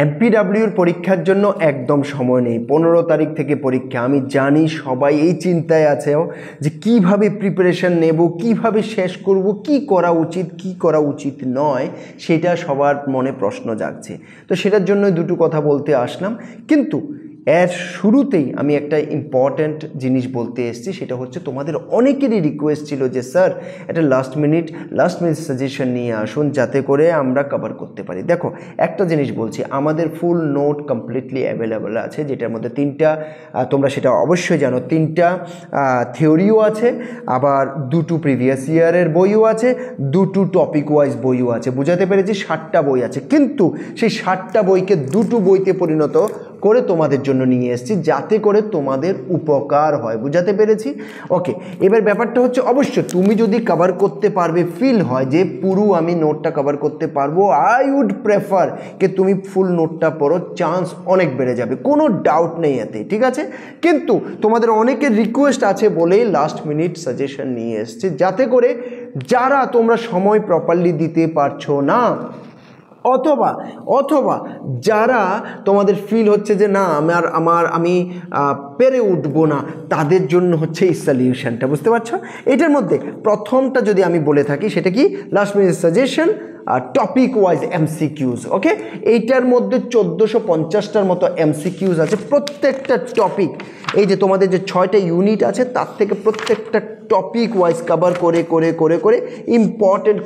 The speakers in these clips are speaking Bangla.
এমপিডব্লিউর পরীক্ষার জন্য একদম সময় নেই। 15 তারিখ থেকে পরীক্ষা। আমি জানি সবাই এই চিন্তায় আছে যে কিভাবে প্রিপারেশন নেব, কিভাবে শেষ করব, কি করা উচিত কি করা উচিত নয়, সেটা সবার মনে প্রশ্ন জাগছে। তো সেটার জন্য দুটো কথা বলতে আসলাম। কিন্তু এর শুরুতেই আমি একটা ইম্পর্ট্যান্ট জিনিস বলতে এসেছি, সেটা হচ্ছে তোমাদের অনেকেরই রিকোয়েস্ট ছিল যে স্যার একটা লাস্ট মিনিট সাজেশন নিয়ে আসুন যাতে করে আমরা কভার করতে পারি। দেখো একটা জিনিস বলছি, আমাদের ফুল নোট কমপ্লিটলি অ্যাভেলেবেল আছে, যেটার মধ্যে তিনটা, তোমরা সেটা অবশ্যই জানো, তিনটা থিওরিও আছে, আবার দুটো প্রিভিয়াস ইয়ারের বইও আছে, দুটো টপিক ওয়াইজ বইও আছে। বুঝাতে পেরেছি? 60টা বই আছে, কিন্তু সেই 60টা বইকে দুটো বইতে পরিণত করে তোমাদের জন্য নিয়ে এসেছি যাতে করে তোমাদের উপকার হয়। বুঝাতে পেরেছি? ওকে, এবার ব্যাপারটা হচ্ছে অবশ্যই তুমি যদি কভার করতে পারবে, ফিল হয় যে পুরো আমি নোটটা কভার করতে পারবো, আই উড প্রেফার যে তুমি ফুল নোটটা পড়ো, চান্স অনেক বেড়ে যাবে, কোনো ডাউট নেই এতে, ঠিক আছে? কিন্তু তোমাদের অনেকের রিকোয়েস্ট আছে বলেই লাস্ট মিনিট সাজেশন নিয়ে এসেছি, যাতে করে যারা তোমরা সময় প্রপারলি দিতে পারছো না, অথবা যারা তোমাদের ফিল হচ্ছে যে না আমি পেরে উঠবো না, তাদের জন্য হচ্ছে এই সলিউশনটা। বুঝতে পারছো? এটার মধ্যে প্রথমটা যদি আমি বলে থাকি, সেটা কি? Last minute suggestion topic wise MCQs. Okay, এইটার মধ্যে 1450টার মতো এমসিকিউজ আছে। প্রত্যেকটা টপিক, এই যে তোমাদের যে 6টা ইউনিট আছে, তার থেকে প্রত্যেকটা টপিক ওয়াইজ কভার করে করে করে করে ইম্পর্টেন্ট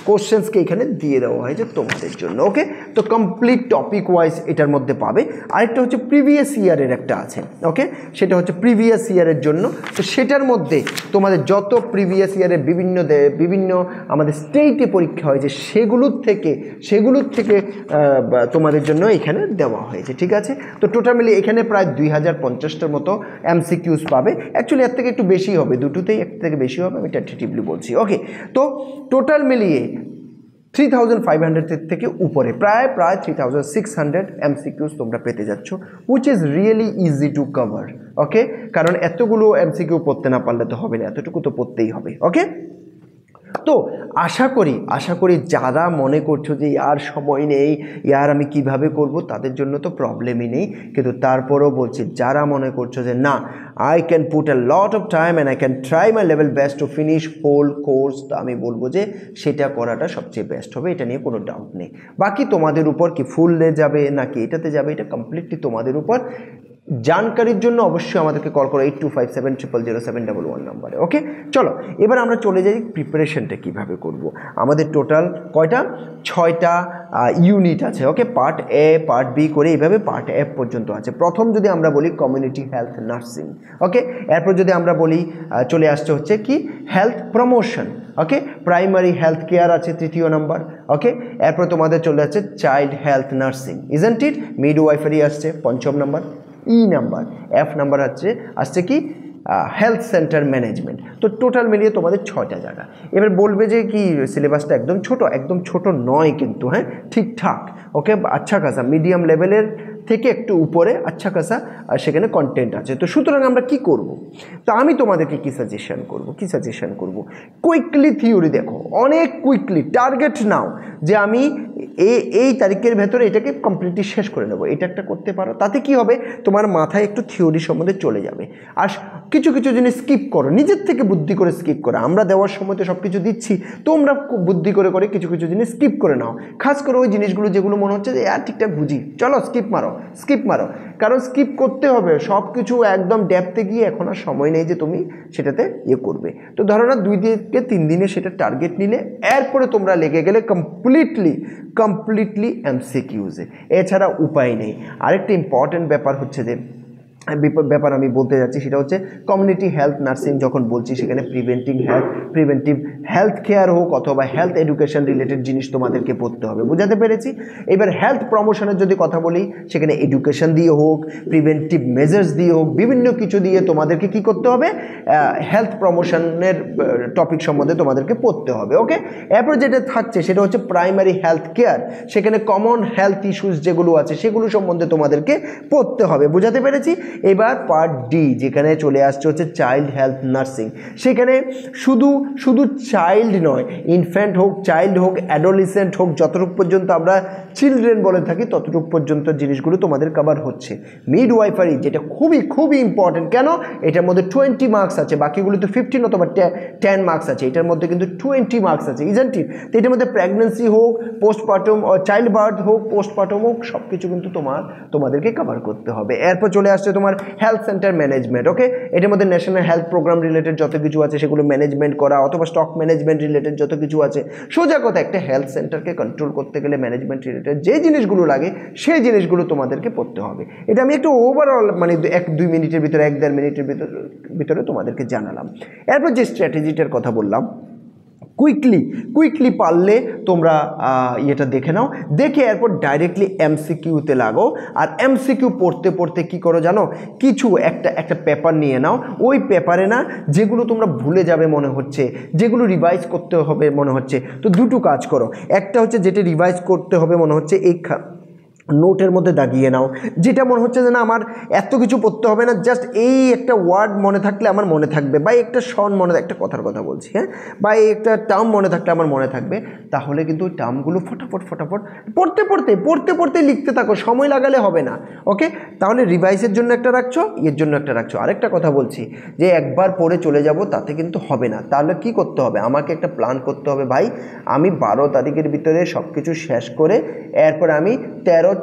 কোশ্চেন্সকে এখানে দিয়ে দেওয়া হয়েছে তোমাদের জন্য। ওকে, তো কমপ্লিট টপিক ওয়াইজ এটার মধ্যে পাবে। আরেকটা হচ্ছে প্রিভিয়াস ইয়ারের একটা আছে, ওকে, সেটা হচ্ছে প্রিভিয়াস ইয়ারের জন্য। তো সেটার মধ্যে তোমাদের যত প্রিভিয়াস ইয়ারের বিভিন্ন আমাদের স্টেটে পরীক্ষা হয়েছে, সেগুলোর থেকে তোমাদের জন্য এখানে দেওয়া হয়েছে, ঠিক আছে? তো টোটাল মিলিয়ে এখানে প্রায় 2050টার মতো এমসিকিউজ পাবে। অ্যাকচুয়ালি এর থেকে একটু বেশি হবে, দুটোতেই এর থেকে বেশি হবে, আমি টেন্টেটিভলি বলছি। ওকে, তো টোটাল মিলিয়ে 3500 থেকে উপরে প্রায় 3600 এমসিকিউজ তোমরা পেতে যাচ্ছ, which is really easy to cover. Okay, কারণ এতগুলো এমসিকিউ পড়তে না পারলে তো হবে না, এতটুকু তো পড়তেই হবে। ওকে, তো আশা করি যারা মনে করছো যে ইয়ার সময় নেই, ইয়ার আমি কিভাবে করব, তাদের জন্য তো প্রবলেমই নেই। কিন্তু তারপরেও বলছি, যারা মনে করছো যে না, I can put a lot of time and I can try my level best to finish whole course, তো আমি বলবো যে সেটা করাটা সবচেয়ে বেস্ট হবে, এটা নিয়ে কোনো ডাউট নেই। বাকি তোমাদের উপর কি ফুল যাবে নাকি এটাতে যাবে, এটা কমপ্লিটলি তোমাদের উপর। জানকারির জন্য অবশ্যই আমাদেরকে কল করো 8257000711 নম্বরে। ওকে, চলো এবার আমরা চলে যাই প্রিপারেশনটা কিভাবে করব। আমাদের টোটাল কয়টা? 6টা ইউনিট আছে। ওকে, পার্ট এ, পার্ট বি করে এইভাবে পার্ট এফ পর্যন্ত আছে। প্রথম যদি আমরা বলি কমিউনিটি হেলথ নার্সিং। ওকে, এরপর যদি আমরা বলি চলে আসছে হচ্ছে কি health promotion. Okay, primary health care আছে 3য় নাম্বার। ওকে, এরপর তোমাদের চলে যাচ্ছে child health nursing, isn't it? Midwifery আসছে 5ম number. E number, F number আসছে কি হেলথ সেন্টার ম্যানেজমেন্ট। তো টোটাল মিলিয়ে তোমাদের 6টা জায়গা। এবার বলবে যে কি সিলেবাসটা একদম ছোট নয় কিন্তু, হ্যাঁ, ঠিকঠাক। ওকে, আচ্ছা খাসা মিডিয়াম লেভেলের থেকে একটু উপরে আচ্ছা খাসা সেখানে কন্টেন্ট আছে। তো সুতরাং আমরা কি করব? তো আমি তোমাদেরকে কি সাজেশন করব? কুইকলি থিওরি দেখো, অনেক কুইকলি টার্গেট নাও যে আমি এই তারিখের ভেতরে এটাকে কমপ্লিটলি শেষ করে নেবো। এটা একটা করতে পারো, তাতে কি হবে, তোমার মাথায় একটু থিওরি সম্বন্ধে চলে যাবে। আর কিছু জিনিস স্কিপ করো, নিজের থেকে বুদ্ধি করে স্কিপ করো। আমরা দেওয়ার সময় তো সব কিছু দিচ্ছি, তোমরা বুদ্ধি করে কিছু জিনিস স্কিপ করে নাও। খাস করে ওই জিনিসগুলো যেগুলো মনে হচ্ছে যে ঠিকঠাক বুঝি, চলো স্কিপ মারো, কারণ স্কিপ করতে হবে। সব কিছু একদম ডেপথে গিয়ে এখন আর সময় নেই যে তুমি সেটাতে করবে। তো ধরো না 2 থেকে 3 দিনে সেটা টার্গেট নিলে, এরপরে তোমরা লেগে গেলে কমপ্লিটলি এমসিকিউজে, এছাড়া উপায় নেই। আরেকটা ইম্পর্টেন্ট ব্যাপার হচ্ছে যে আমি বলতে যাচ্ছি, সেটা হচ্ছে কমিউনিটি হেলথ নার্সিং যখন বলছি, সেখানে প্রিভেন্টিভ হেলথ কেয়ার হোক অথবা হেলথ এডুকেশন রিলেটেড জিনিস তোমাদেরকে পড়তে হবে। বুঝাতে পেরেছি? এবার হেলথ প্রমোশনের যদি কথা বলি, সেখানে এডুকেশন দিয়ে হোক, প্রিভেন্টিভ মেজার্স দিয়ে হোক, বিভিন্ন কিছু দিয়ে তোমাদেরকে কি করতে হবে, হেলথ প্রমোশনের টপিক সম্বন্ধে তোমাদেরকে পড়তে হবে। ওকে, এরপর যেটা থাকছে সেটা হচ্ছে প্রাইমারি হেলথ কেয়ার, সেখানে কমন হেলথ ইস্যুস যেগুলো আছে সেগুলো সম্বন্ধে তোমাদেরকে পড়তে হবে। বুঝাতে পেরেছি? এবার পার্ট ডি যেখানে চলে আসছে হচ্ছে চাইল্ড হেলথ নার্সিং। সেখানে শুধু শুধু চাইল্ড নয়, ইনফ্যান্ট হোক, চাইল্ড হোক, অ্যাডোলিসেন্ট হোক, যতটুকু পর্যন্ত আমরা চিলড্রেন বলে থাকি ততটুকু পর্যন্ত জিনিসগুলো তোমাদের কভার হচ্ছে। মিডওয়াইফারি যেটা খুবই খুবই ইম্পর্টেন্ট, কেন এটার মধ্যে 20 মার্কস আছে, বাকিগুলো তো 15 অথবা 10 মার্কস আছে, এটার মধ্যে কিন্তু 20 মার্কস আছে, ইজন্ট ইট? তো এটার মধ্যে প্রেগনেন্সি হোক, পোস্টপার্টম, চাইল্ড বার্থ হোক, পোস্টপার্টম হোক, সব কিছু কিন্তু তোমাদেরকে কভার করতে হবে। এরপর চলে আসছে তোমার হেলথ সেন্টার ম্যানেজমেন্ট। ওকে, এটার মধ্যে ন্যাশনাল হেলথ প্রোগ্রাম রিলেটেড যত কিছু আছে সেগুলো ম্যানেজমেন্ট করা, অথবা স্টক ম্যানেজমেন্ট রিলেটেড যত কিছু আছে। সোজা কথা, একটা হেলথ সেন্টারকে কন্ট্রোল করতে গেলে ম্যানেজমেন্ট রিলেটেড যে জিনিসগুলো লাগে সেই জিনিসগুলো তোমাদেরকে পড়তে হবে। এটা আমি একটু ওভারঅল মানে 1-2 মিনিটের ভিতরে, 1-1.5 মিনিটের ভিতরে তোমাদেরকে জানালাম। এরপর যে স্ট্র্যাটেজিটার কথা বললাম, কুইকলি পারলে তোমরা এটা দেখে নাও, দেখে এরপর ডাইরেক্টলি এমসিকিউতে লাগো। আর এমসিকিউ পড়তে পড়তে কী করো জানো, কিছু একটা পেপার নিয়ে নাও, ওই পেপারে না যেগুলো তোমরা ভুলে যাবে মনে হচ্ছে, যেগুলো রিভাইজ করতে হবে মনে হচ্ছে, তো দুটো কাজ করো। একটা হচ্ছে যেটা রিভাইজ করতে হবে মনে হচ্ছে এই নোটের মধ্যে দাগিয়ে নাও, যেটা মনে হচ্ছে যে না আমার এত কিছু পড়তে হবে না, জাস্ট এই একটা ওয়ার্ড মনে থাকলে আমার মনে থাকবে, বা একটা শন মনে, একটা কথার কথা বলছি, হ্যাঁ, বা এই একটা টার্ম মনে থাকলে আমার মনে থাকবে, তাহলে কিন্তু ওই টার্মগুলো ফটাফট পড়তে পড়তে লিখতে থাকো, সময় লাগালে হবে না। ওকে, তাহলে রিভাইসের জন্য একটা রাখছো, এর জন্য একটা রাখছো। আরেকটা কথা বলছি যে একবার পড়ে চলে যাব তাতে কিন্তু হবে না, তাহলে কি করতে হবে, আমাকে একটা প্ল্যান করতে হবে, ভাই আমি 12 তারিখের ভিতরে সব কিছু শেষ করে এরপর আমি 13-14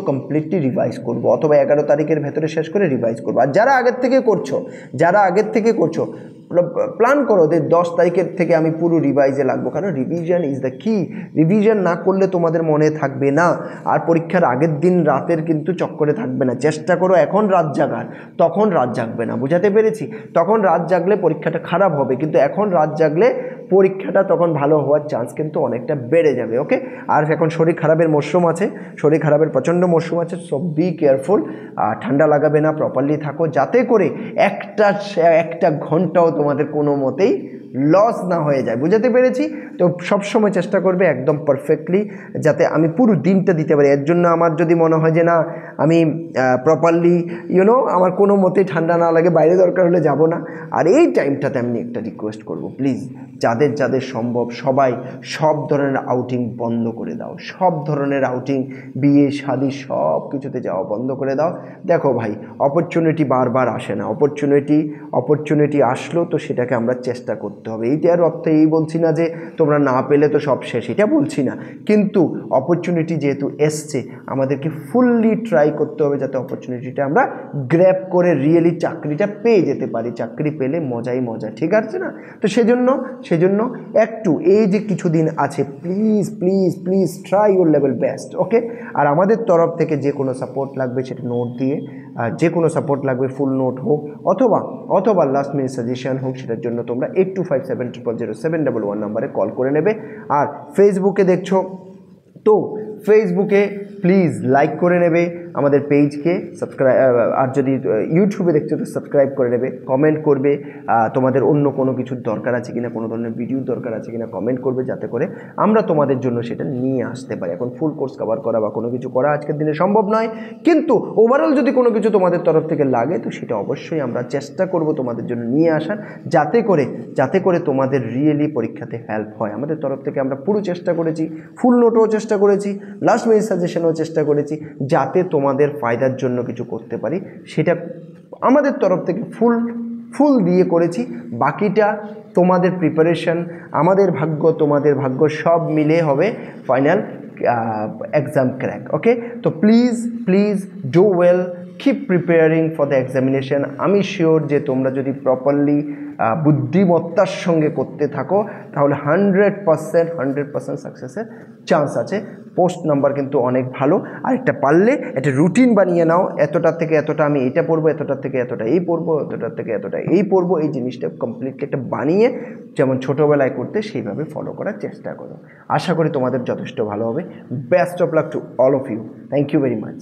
কমপ্লিটলি রিভাইজ করব, অথবা 11 তারিখের ভেতরে শেষ করে রিভাইজ করবো। আর যারা আগের থেকে করছো প্ল্যান করো যে 10 তারিখের থেকে আমি পুরো রিভাইজে লাগবো, কারণ রিভিশন ইজ দ্য কি। রিভিশন না করলে তোমাদের মনে থাকবে না, আর পরীক্ষার আগের দিন রাতের কিন্তু চক্করে থাকবে না। চেষ্টা করো এখন রাত জাগার, তখন রাত জাগবে না, বুঝাতে পেরেছি? তখন রাত জাগলে পরীক্ষাটা খারাপ হবে, কিন্তু এখন রাত জাগলে পরীক্ষাটা তখন ভালো হওয়ার চান্স কিন্তু অনেকটা বেড়ে যাবে। ওকে, আর এখন শরীর খারাপের মরশুম আছে, শরীর খারাপের প্রচণ্ড মরশুম আছে, সো বি কেয়ারফুল। ঠান্ডা লাগাবে না, প্রপারলি থাকো, যাতে করে একটা ঘন্টাও তোমাদের কোনো মতেই লস না হয়ে যায়, বুঝাতে পেরেছি? তো সবসময় চেষ্টা করবে একদম পারফেক্টলি যাতে আমি পুরো দিনটা দিতে পারি। এর জন্য আমার যদি মনে হয় যে না আমি প্রপারলি আমার কোনো মতেই ঠান্ডা না লাগে, বাইরে দরকার হলে যাব না। আর এই টাইমটাতে আমি একটা রিকোয়েস্ট করব, প্লিজ যাদের সম্ভব সবাই সব ধরনের আউটিং বন্ধ করে দাও, সব ধরনের আউটিং, বিয়ে শাদী সব কিছুতে যাওয়া বন্ধ করে দাও। দেখো ভাই, অপরচুনিটি বারবার আসে না, অপরচুনিটি আসলো তো সেটাকে আমরা চেষ্টা করতে হবে। এইটার অর্থ এই বলছি না যে তোমরা না পেলে তো সব শেষ, এটা বলছি না, কিন্তু অপরচুনিটি যেহেতু এসছে আমাদেরকে ফুললি ট্রাই করতে হবে যাতে অপরচুনিটিটা আমরা গ্র্যাব করে রিয়েলি চাকরিটা পেয়ে যেতে পারি। চাকরি পেলে মজাই মজা, ঠিক আছে না? তো সেজন্য একটু এই যে কিছুদিন আছে, please try your level best. Okay, আর আমাদের তরফ থেকে যে কোনো সাপোর্ট লাগবে সেটা নোট দিয়ে, যে কোনো সাপোর্ট লাগবে ফুল নোট হোক অথবা লাস্ট মিনিট সাজেশন হোক, সেটার জন্য তোমরা 8257000711 নাম্বারে কল করে নেবে। আর ফেসবুকে দেখছো তো ফেসবুকে প্লিজ লাইক করে নেবে আমাদের পেজকে, সাবস্ক্রাইব, আর যদি ইউটিউবে দেখছো তো সাবস্ক্রাইব করে নেবে, কমেন্ট করবে তোমাদের অন্য কোনো কিছুর দরকার আছে কিনা, কোনো ধরনের ভিডিওর দরকার আছে কিনা কমেন্ট করবে, যাতে করে আমরা তোমাদের জন্য সেটা নিয়ে আসতে পারি। এখন ফুল কোর্স কভার করা বা কোনো কিছু করা আজকের দিনে সম্ভব নয়, কিন্তু ওভারঅল যদি কোনো কিছু তোমাদের তরফ থেকে লাগে তো সেটা অবশ্যই আমরা চেষ্টা করব তোমাদের জন্য নিয়ে আসার, যাতে করে তোমাদের রিয়েলি পরীক্ষাতে হেল্প হয়। আমাদের তরফ থেকে আমরা পুরো চেষ্টা করেছি, ফুল নোটও চেষ্টা করেছি, লাস্ট মিনিট সাজেশনও চেষ্টা করেছি, যাতে তোমাদের ফায়দার জন্য কিছু করতে পারি, সেটা আমাদের তরফ থেকে ফুল দিয়ে করেছি। বাকিটা তোমাদের প্রিপারেশন, আমাদের ভাগ্য, তোমাদের ভাগ্য, সব মিলে হবে ফাইনাল এক্সাম ক্র্যাক। ওকে, তো please do well, keep preparing for the examination. আমি শিওর যে তোমরা যদি প্রপারলি বুদ্ধিমত্তার সঙ্গে করতে থাকো তাহলে 100% সাকসেসের চান্স আছে। পোস্ট নাম্বার কিন্তু অনেক ভালো। আর একটা পারলে একটা রুটিন বানিয়ে নাও, এতটা থেকে এতটা আমি এটা পড়বো, এতটা থেকে এতটা এই পড়বো, এতটা থেকে এতটা এই পড়বো, এই জিনিসটা কমপ্লিটলি একটা বানিয়ে যেমন ছোটোবেলায় করতে সেইভাবে ফলো করার চেষ্টা করো। আশা করি তোমাদের যথেষ্ট ভালো হবে। Best of luck to all of you. Thank you very much.